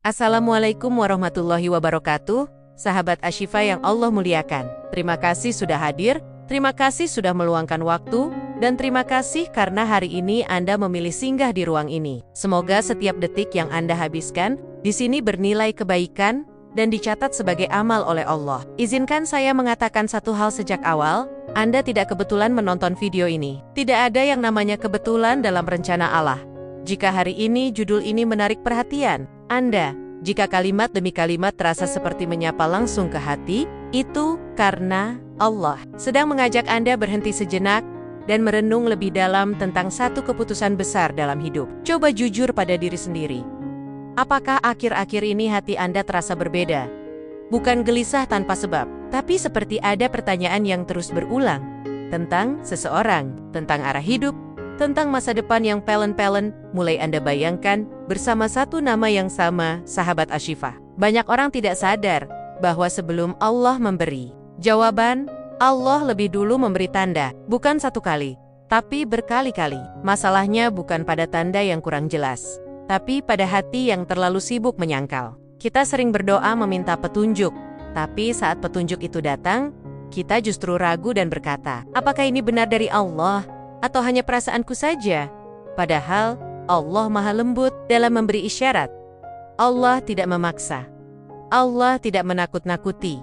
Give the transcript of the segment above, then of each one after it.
Assalamualaikum warahmatullahi wabarakatuh, sahabat Ashifa yang Allah muliakan. Terima kasih sudah hadir, terima kasih sudah meluangkan waktu, dan terima kasih karena hari ini Anda memilih singgah di ruang ini. Semoga setiap detik yang Anda habiskan di sini bernilai kebaikan dan dicatat sebagai amal oleh Allah. Izinkan saya mengatakan satu hal sejak awal, Anda tidak kebetulan menonton video ini. Tidak ada yang namanya kebetulan dalam rencana Allah. Jika hari ini judul ini menarik perhatian Anda, jika kalimat demi kalimat terasa seperti menyapa langsung ke hati, itu karena Allah sedang mengajak Anda berhenti sejenak dan merenung lebih dalam tentang satu keputusan besar dalam hidup. Coba jujur pada diri sendiri. Apakah akhir-akhir ini hati Anda terasa berbeda? Bukan gelisah tanpa sebab, tapi seperti ada pertanyaan yang terus berulang tentang seseorang, tentang arah hidup, tentang masa depan yang pelen-pelen, mulai Anda bayangkan bersama satu nama yang sama, sahabat Ashifa. Banyak orang tidak sadar bahwa sebelum Allah memberi jawaban, Allah lebih dulu memberi tanda, bukan satu kali, tapi berkali-kali. Masalahnya bukan pada tanda yang kurang jelas, tapi pada hati yang terlalu sibuk menyangkal. Kita sering berdoa meminta petunjuk, tapi saat petunjuk itu datang, kita justru ragu dan berkata, apakah ini benar dari Allah? Atau hanya perasaanku saja? Padahal Allah Maha Lembut dalam memberi isyarat. Allah tidak memaksa. Allah tidak menakut-nakuti.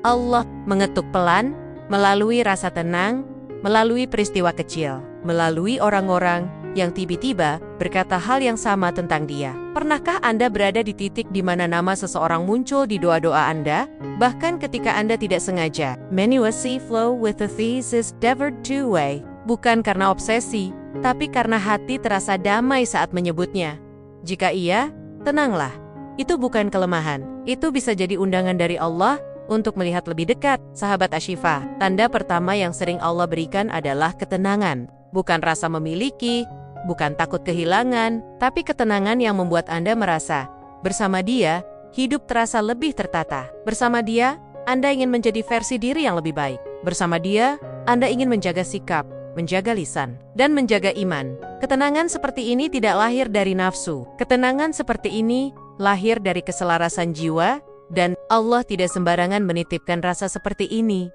Allah mengetuk pelan, melalui rasa tenang, melalui peristiwa kecil, melalui orang-orang yang tiba-tiba berkata hal yang sama tentang Dia. Pernahkah Anda berada di titik di mana nama seseorang muncul di doa-doa Anda? Bahkan ketika Anda tidak sengaja. Many a sea flow with the seas is devoured two-way. Bukan karena obsesi, tapi karena hati terasa damai saat menyebutnya. Jika iya, tenanglah. Itu bukan kelemahan. Itu bisa jadi undangan dari Allah untuk melihat lebih dekat, sahabat Ashifa. Tanda pertama yang sering Allah berikan adalah ketenangan. Bukan rasa memiliki, bukan takut kehilangan, tapi ketenangan yang membuat Anda merasa, bersama Dia, hidup terasa lebih tertata. Bersama Dia, Anda ingin menjadi versi diri yang lebih baik. Bersama Dia, Anda ingin menjaga sikap, menjaga lisan, dan menjaga iman. Ketenangan seperti ini tidak lahir dari nafsu. Ketenangan seperti ini lahir dari keselarasan jiwa, dan Allah tidak sembarangan menitipkan rasa seperti ini.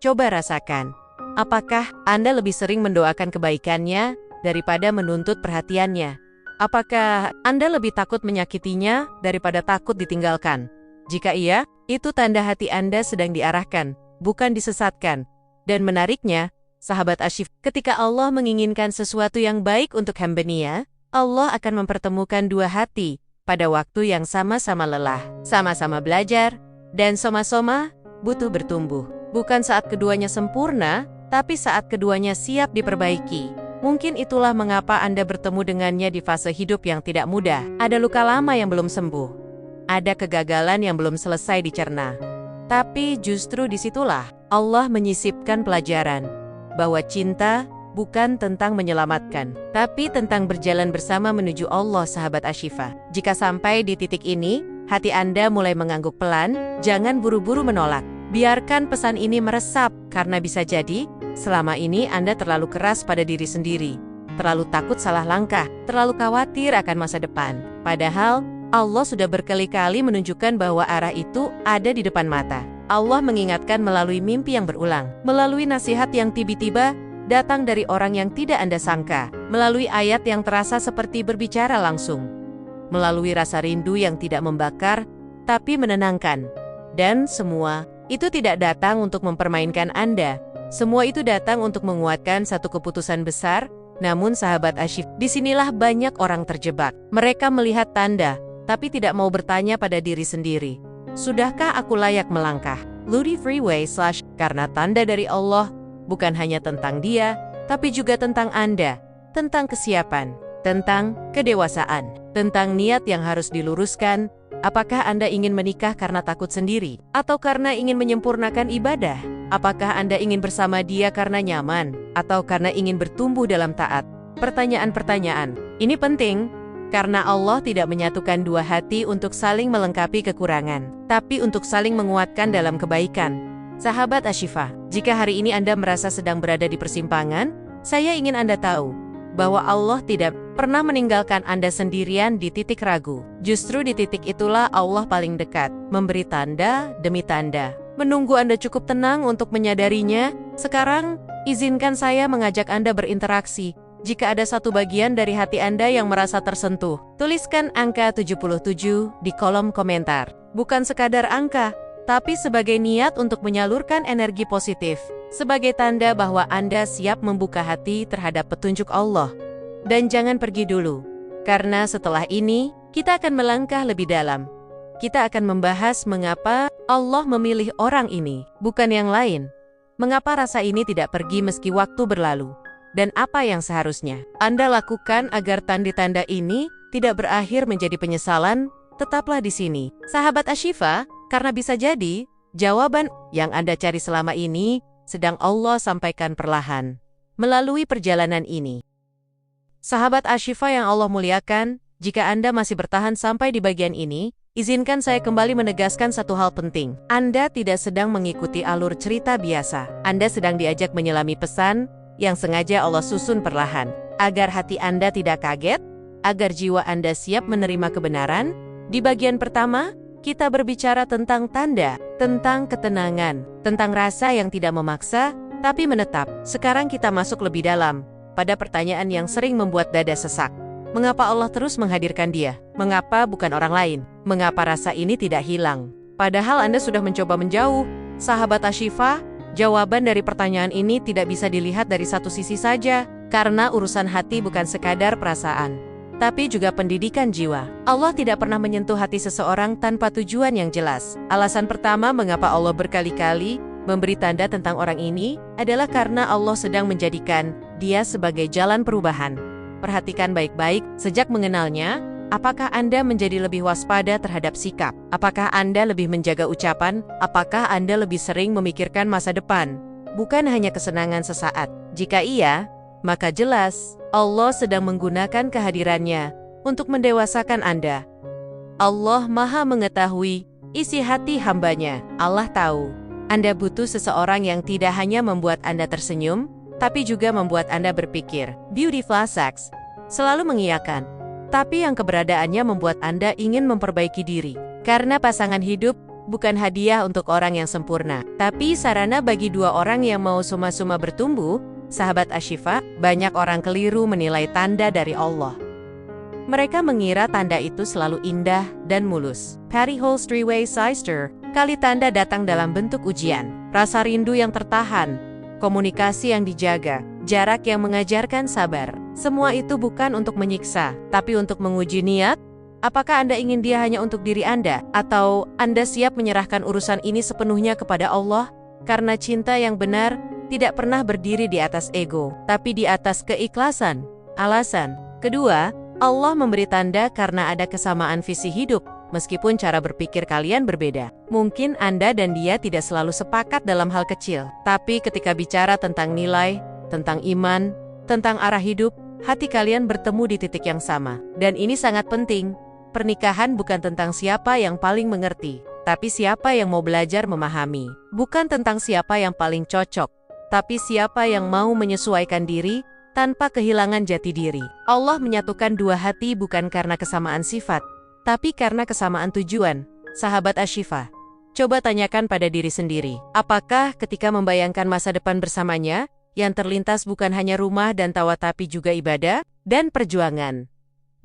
Coba rasakan. Apakah Anda lebih sering mendoakan kebaikannya daripada menuntut perhatiannya? Apakah Anda lebih takut menyakitinya daripada takut ditinggalkan? Jika iya, itu tanda hati Anda sedang diarahkan, bukan disesatkan. Dan menariknya, sahabat Ashifa, ketika Allah menginginkan sesuatu yang baik untuk hamba-Nya, Allah akan mempertemukan dua hati pada waktu yang sama-sama lelah, sama-sama belajar, dan sama-sama butuh bertumbuh. Bukan saat keduanya sempurna, tapi saat keduanya siap diperbaiki. Mungkin itulah mengapa Anda bertemu dengannya di fase hidup yang tidak mudah. Ada luka lama yang belum sembuh. Ada kegagalan yang belum selesai dicerna. Tapi justru disitulah Allah menyisipkan pelajaran bahwa cinta bukan tentang menyelamatkan, tapi tentang berjalan bersama menuju Allah, sahabat Ashifa. Jika sampai di titik ini, hati Anda mulai mengangguk pelan, jangan buru-buru menolak. Biarkan pesan ini meresap, karena bisa jadi, selama ini Anda terlalu keras pada diri sendiri, terlalu takut salah langkah, terlalu khawatir akan masa depan. Padahal, Allah sudah berkali-kali menunjukkan bahwa arah itu ada di depan mata. Allah mengingatkan melalui mimpi yang berulang, melalui nasihat yang tiba-tiba datang dari orang yang tidak Anda sangka, melalui ayat yang terasa seperti berbicara langsung, melalui rasa rindu yang tidak membakar, tapi menenangkan. Dan semua itu tidak datang untuk mempermainkan Anda. Semua itu datang untuk menguatkan satu keputusan besar. Namun sahabat Ashifa, disinilah banyak orang terjebak. Mereka melihat tanda, tapi tidak mau bertanya pada diri sendiri. Sudahkah aku layak melangkah? Ludi Freeway / karena tanda dari Allah bukan hanya tentang Dia, tapi juga tentang Anda, tentang kesiapan, tentang kedewasaan, tentang niat yang harus diluruskan. Apakah Anda ingin menikah karena takut sendiri, atau karena ingin menyempurnakan ibadah? Apakah Anda ingin bersama Dia karena nyaman, atau karena ingin bertumbuh dalam taat? Pertanyaan-pertanyaan ini penting, karena Allah tidak menyatukan dua hati untuk saling melengkapi kekurangan, tapi untuk saling menguatkan dalam kebaikan. Sahabat Ashifa, jika hari ini Anda merasa sedang berada di persimpangan, saya ingin Anda tahu bahwa Allah tidak pernah meninggalkan Anda sendirian di titik ragu. Justru di titik itulah Allah paling dekat, memberi tanda demi tanda. Menunggu Anda cukup tenang untuk menyadarinya. Sekarang, izinkan saya mengajak Anda berinteraksi. Jika ada satu bagian dari hati Anda yang merasa tersentuh, tuliskan angka 77 di kolom komentar. Bukan sekadar angka, tapi sebagai niat untuk menyalurkan energi positif, sebagai tanda bahwa Anda siap membuka hati terhadap petunjuk Allah. Dan jangan pergi dulu, karena setelah ini, kita akan melangkah lebih dalam. Kita akan membahas mengapa Allah memilih orang ini, bukan yang lain. Mengapa rasa ini tidak pergi meski waktu berlalu. Dan apa yang seharusnya Anda lakukan agar tanda-tanda ini tidak berakhir menjadi penyesalan. Tetaplah di sini, sahabat Ashifa, karena bisa jadi jawaban yang Anda cari selama ini sedang Allah sampaikan perlahan melalui perjalanan ini. Sahabat Ashifa yang Allah muliakan, jika Anda masih bertahan sampai di bagian ini, izinkan saya kembali menegaskan satu hal penting. Anda tidak sedang mengikuti alur cerita biasa. Anda sedang diajak menyelami pesan yang sengaja Allah susun perlahan, agar hati Anda tidak kaget, agar jiwa Anda siap menerima kebenaran. Di bagian pertama, kita berbicara tentang tanda, tentang ketenangan, tentang rasa yang tidak memaksa, tapi menetap. Sekarang kita masuk lebih dalam, pada pertanyaan yang sering membuat dada sesak. Mengapa Allah terus menghadirkan dia? Mengapa bukan orang lain? Mengapa rasa ini tidak hilang? Padahal Anda sudah mencoba menjauh. Sahabat Ashifa, jawaban dari pertanyaan ini tidak bisa dilihat dari satu sisi saja, karena urusan hati bukan sekadar perasaan, tapi juga pendidikan jiwa. Allah tidak pernah menyentuh hati seseorang tanpa tujuan yang jelas. Alasan pertama mengapa Allah berkali-kali memberi tanda tentang orang ini adalah karena Allah sedang menjadikan dia sebagai jalan perubahan. Perhatikan baik-baik, sejak mengenalnya, apakah Anda menjadi lebih waspada terhadap sikap? Apakah Anda lebih menjaga ucapan? Apakah Anda lebih sering memikirkan masa depan, bukan hanya kesenangan sesaat? Jika iya, maka jelas Allah sedang menggunakan kehadirannya untuk mendewasakan Anda. Allah Maha mengetahui isi hati hambanya. Allah tahu Anda butuh seseorang yang tidak hanya membuat Anda tersenyum, tapi juga membuat Anda berpikir. Beautiful Sex selalu mengiyakan, tapi yang keberadaannya membuat Anda ingin memperbaiki diri. Karena pasangan hidup bukan hadiah untuk orang yang sempurna, tapi sarana bagi dua orang yang mau suma-suma bertumbuh. Sahabat Ashifa, banyak orang keliru menilai tanda dari Allah. Mereka mengira tanda itu selalu indah dan mulus. Patty Holes three-way sister, kali tanda datang dalam bentuk ujian, rasa rindu yang tertahan, komunikasi yang dijaga, jarak yang mengajarkan sabar. Semua itu bukan untuk menyiksa, tapi untuk menguji niat. Apakah Anda ingin dia hanya untuk diri Anda, atau Anda siap menyerahkan urusan ini sepenuhnya kepada Allah? Karena cinta yang benar tidak pernah berdiri di atas ego, tapi di atas keikhlasan. Alasan kedua, Allah memberi tanda karena ada kesamaan visi hidup, meskipun cara berpikir kalian berbeda. Mungkin Anda dan dia tidak selalu sepakat dalam hal kecil, tapi ketika bicara tentang nilai, tentang iman, tentang arah hidup, hati kalian bertemu di titik yang sama. Dan ini sangat penting. Pernikahan bukan tentang siapa yang paling mengerti, tapi siapa yang mau belajar memahami. Bukan tentang siapa yang paling cocok, tapi siapa yang mau menyesuaikan diri tanpa kehilangan jati diri. Allah menyatukan dua hati bukan karena kesamaan sifat, tapi karena kesamaan tujuan. Sahabat Ashifa, coba tanyakan pada diri sendiri, apakah ketika membayangkan masa depan bersamanya, yang terlintas bukan hanya rumah dan tawa tapi juga ibadah dan perjuangan?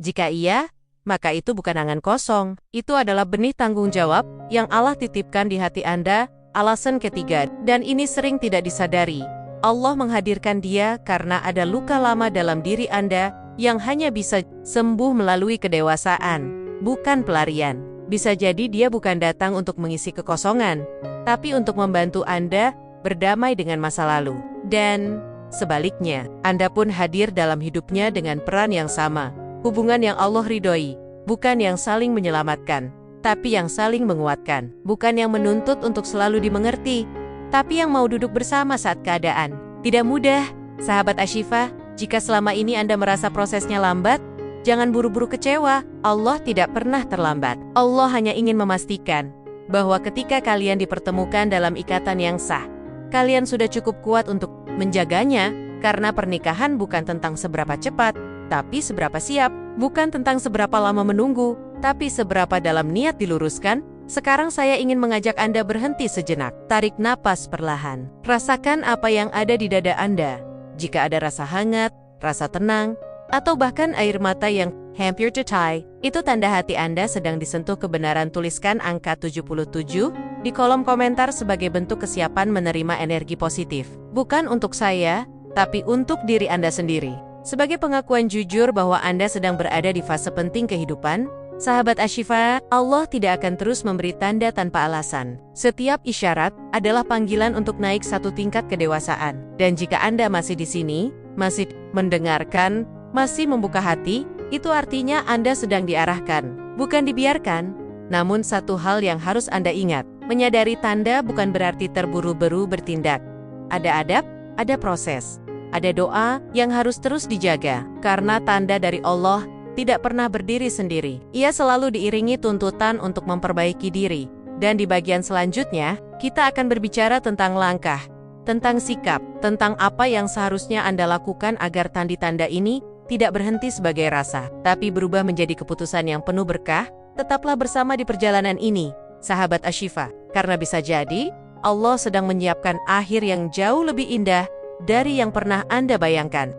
Jika iya, maka itu bukan angan kosong, itu adalah benih tanggung jawab yang Allah titipkan di hati Anda. Alasan ketiga, dan ini sering tidak disadari, Allah menghadirkan dia karena ada luka lama dalam diri Anda yang hanya bisa sembuh melalui kedewasaan, bukan pelarian. Bisa jadi dia bukan datang untuk mengisi kekosongan, tapi untuk membantu Anda berdamai dengan masa lalu. Dan sebaliknya, Anda pun hadir dalam hidupnya dengan peran yang sama. Hubungan yang Allah ridhoi, bukan yang saling menyelamatkan, tapi yang saling menguatkan. Bukan yang menuntut untuk selalu dimengerti, tapi yang mau duduk bersama saat keadaan tidak mudah. Sahabat Ashifa, jika selama ini Anda merasa prosesnya lambat, jangan buru-buru kecewa. Allah tidak pernah terlambat. Allah hanya ingin memastikan bahwa ketika kalian dipertemukan dalam ikatan yang sah, kalian sudah cukup kuat untuk menjaganya. Karena pernikahan bukan tentang seberapa cepat, tapi seberapa siap. Bukan tentang seberapa lama menunggu, tapi seberapa dalam niat diluruskan. Sekarang saya ingin mengajak Anda berhenti sejenak. Tarik napas perlahan. Rasakan apa yang ada di dada Anda. Jika ada rasa hangat, rasa tenang, atau bahkan air mata yang hampir to tie, itu tanda hati Anda sedang disentuh kebenaran. Tuliskan angka 77 di kolom komentar sebagai bentuk kesiapan menerima energi positif. Bukan untuk saya, tapi untuk diri Anda sendiri. Sebagai pengakuan jujur bahwa Anda sedang berada di fase penting kehidupan, sahabat Ashifa, Allah tidak akan terus memberi tanda tanpa alasan. Setiap isyarat adalah panggilan untuk naik satu tingkat kedewasaan. Dan jika Anda masih di sini, masih mendengarkan, masih membuka hati, itu artinya Anda sedang diarahkan, bukan dibiarkan. Namun satu hal yang harus Anda ingat, menyadari tanda bukan berarti terburu-buru bertindak. Ada adab, ada proses, ada doa yang harus terus dijaga. Karena tanda dari Allah tidak pernah berdiri sendiri. Ia selalu diiringi tuntutan untuk memperbaiki diri. Dan di bagian selanjutnya, kita akan berbicara tentang langkah, tentang sikap, tentang apa yang seharusnya Anda lakukan agar tanda-tanda ini tidak berhenti sebagai rasa, tapi berubah menjadi keputusan yang penuh berkah. Tetaplah bersama di perjalanan ini, sahabat Ashifa, karena bisa jadi Allah sedang menyiapkan akhir yang jauh lebih indah dari yang pernah Anda bayangkan.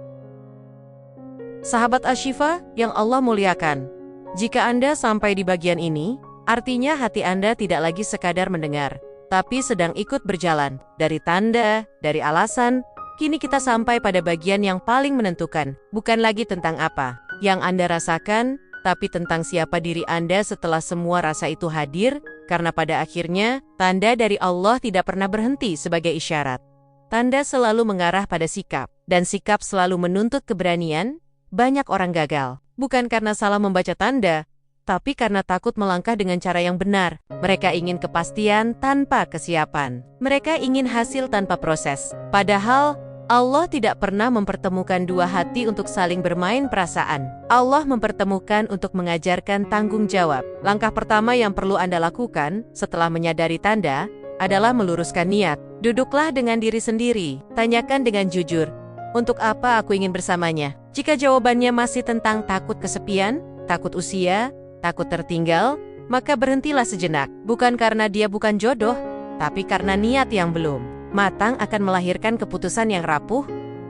Sahabat Ashifa yang Allah muliakan, jika Anda sampai di bagian ini, artinya hati Anda tidak lagi sekadar mendengar, tapi sedang ikut berjalan. Dari tanda, dari alasan, kini kita sampai pada bagian yang paling menentukan. Bukan lagi tentang apa yang Anda rasakan, tapi tentang siapa diri Anda setelah semua rasa itu hadir. Karena pada akhirnya, tanda dari Allah tidak pernah berhenti sebagai isyarat. Tanda selalu mengarah pada sikap, dan sikap selalu menuntut keberanian. Banyak orang gagal, bukan karena salah membaca tanda, tapi karena takut melangkah dengan cara yang benar. Mereka ingin kepastian tanpa kesiapan. Mereka ingin hasil tanpa proses. Padahal, Allah tidak pernah mempertemukan dua hati untuk saling bermain perasaan. Allah mempertemukan untuk mengajarkan tanggung jawab. Langkah pertama yang perlu Anda lakukan setelah menyadari tanda adalah meluruskan niat. Duduklah dengan diri sendiri, tanyakan dengan jujur, untuk apa aku ingin bersamanya? Jika jawabannya masih tentang takut kesepian, takut usia, takut tertinggal, maka berhentilah sejenak. Bukan karena dia bukan jodoh, tapi karena niat yang belum matang akan melahirkan keputusan yang rapuh.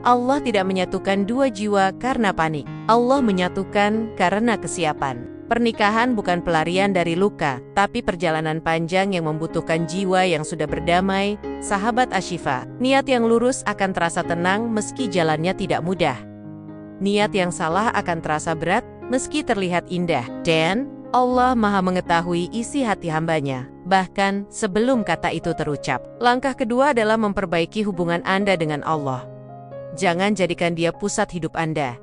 Allah tidak menyatukan dua jiwa karena panik. Allah menyatukan karena kesiapan. Pernikahan bukan pelarian dari luka, tapi perjalanan panjang yang membutuhkan jiwa yang sudah berdamai. Sahabat Ashifa, niat yang lurus akan terasa tenang meski jalannya tidak mudah. Niat yang salah akan terasa berat meski terlihat indah. Dan Allah Maha mengetahui isi hati hambanya, bahkan sebelum kata itu terucap. Langkah kedua adalah memperbaiki hubungan Anda dengan Allah. Jangan jadikan Dia pusat hidup Anda.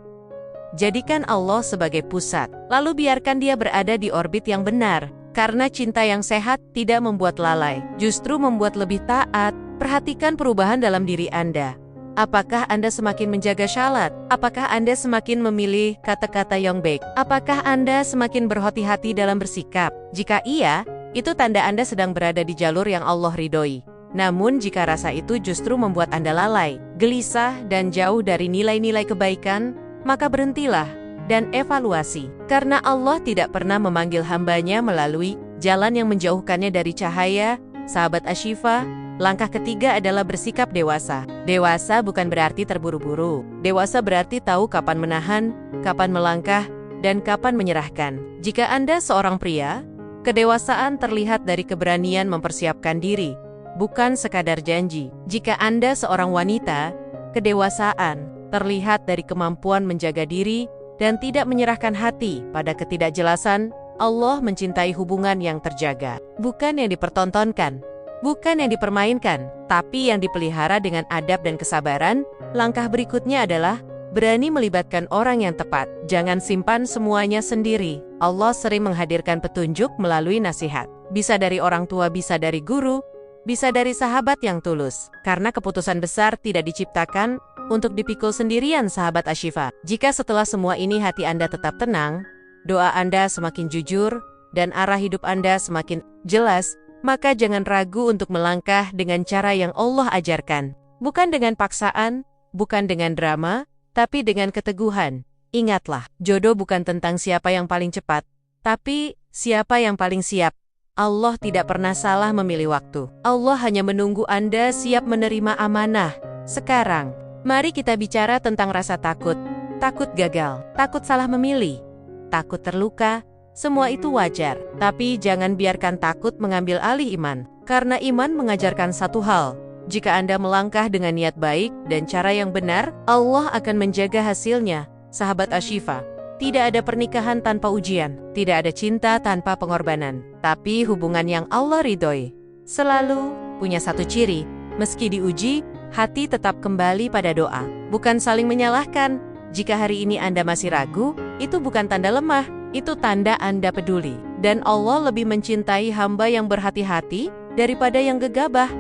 Jadikan Allah sebagai pusat, lalu biarkan Dia berada di orbit yang benar. Karena cinta yang sehat tidak membuat lalai, justru membuat lebih taat. Perhatikan perubahan dalam diri Anda. Apakah Anda semakin menjaga syalat? Apakah Anda semakin memilih kata-kata yang baik? Apakah Anda semakin berhati-hati dalam bersikap? Jika iya, itu tanda Anda sedang berada di jalur yang Allah ridhoi. Namun jika rasa itu justru membuat Anda lalai, gelisah, dan jauh dari nilai-nilai kebaikan, maka berhentilah dan evaluasi. Karena Allah tidak pernah memanggil hambanya melalui jalan yang menjauhkannya dari cahaya. Sahabat Ashifa, langkah ketiga adalah bersikap dewasa. Dewasa bukan berarti terburu-buru. Dewasa berarti tahu kapan menahan, kapan melangkah, dan kapan menyerahkan. Jika Anda seorang pria, kedewasaan terlihat dari keberanian mempersiapkan diri, bukan sekadar janji. Jika Anda seorang wanita, kedewasaan terlihat dari kemampuan menjaga diri dan tidak menyerahkan hati pada ketidakjelasan. Allah mencintai hubungan yang terjaga, bukan yang dipertontonkan, bukan yang dipermainkan, tapi yang dipelihara dengan adab dan kesabaran. Langkah berikutnya adalah berani melibatkan orang yang tepat. Jangan simpan semuanya sendiri. Allah sering menghadirkan petunjuk melalui nasihat. Bisa dari orang tua, bisa dari guru, bisa dari sahabat yang tulus. Karena keputusan besar tidak diciptakan untuk dipikul sendirian, sahabat Ashifa. Jika setelah semua ini hati Anda tetap tenang, doa Anda semakin jujur, dan arah hidup Anda semakin jelas, maka jangan ragu untuk melangkah dengan cara yang Allah ajarkan. Bukan dengan paksaan, bukan dengan drama, tapi dengan keteguhan. Ingatlah, jodoh bukan tentang siapa yang paling cepat, tapi siapa yang paling siap. Allah tidak pernah salah memilih waktu. Allah hanya menunggu Anda siap menerima amanah. Sekarang, mari kita bicara tentang rasa takut. Takut gagal, takut salah memilih, takut terluka. Semua itu wajar, tapi jangan biarkan takut mengambil alih iman. Karena iman mengajarkan satu hal. Jika Anda melangkah dengan niat baik dan cara yang benar, Allah akan menjaga hasilnya. Sahabat Ashifa, tidak ada pernikahan tanpa ujian, tidak ada cinta tanpa pengorbanan, tapi hubungan yang Allah ridhoi selalu punya satu ciri. Meski diuji, hati tetap kembali pada doa, bukan saling menyalahkan. Jika hari ini Anda masih ragu, itu bukan tanda lemah, itu tanda Anda peduli. Dan Allah lebih mencintai hamba yang berhati-hati daripada yang gegabah.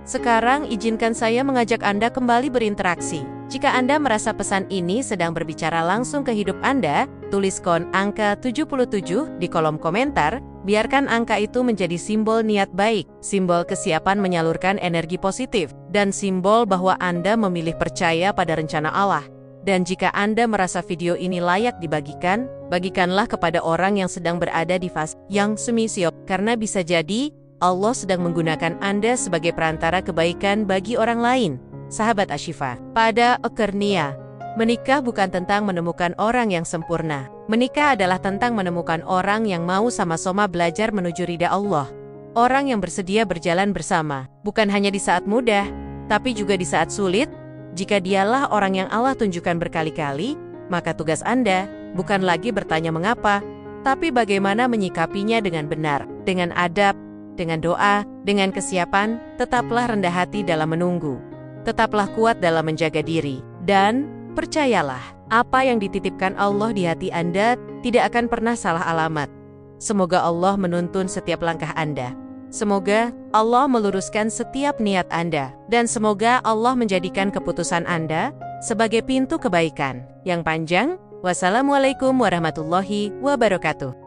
Sekarang izinkan saya mengajak Anda kembali berinteraksi. Jika Anda merasa pesan ini sedang berbicara langsung ke hidup Anda, tulis angka 77 di kolom komentar. Biarkan angka itu menjadi simbol niat baik, simbol kesiapan menyalurkan energi positif, dan simbol bahwa Anda memilih percaya pada rencana Allah. Dan jika Anda merasa video ini layak dibagikan, bagikanlah kepada orang yang sedang berada di fase yang semi-siap, karena bisa jadi Allah sedang menggunakan Anda sebagai perantara kebaikan bagi orang lain. Sahabat Ashifa, pada akhirnya, menikah bukan tentang menemukan orang yang sempurna. Menikah adalah tentang menemukan orang yang mau sama-sama belajar menuju ridha Allah. Orang yang bersedia berjalan bersama, bukan hanya di saat mudah, tapi juga di saat sulit. Jika dialah orang yang Allah tunjukkan berkali-kali, maka tugas Anda bukan lagi bertanya mengapa, tapi bagaimana menyikapinya dengan benar, dengan adab, dengan doa, dengan kesiapan. Tetaplah rendah hati dalam menunggu. Tetaplah kuat dalam menjaga diri. Dan percayalah, apa yang dititipkan Allah di hati Anda tidak akan pernah salah alamat. Semoga Allah menuntun setiap langkah Anda. Semoga Allah meluruskan setiap niat Anda. Dan semoga Allah menjadikan keputusan Anda sebagai pintu kebaikan yang panjang. Wassalamualaikum warahmatullahi wabarakatuh.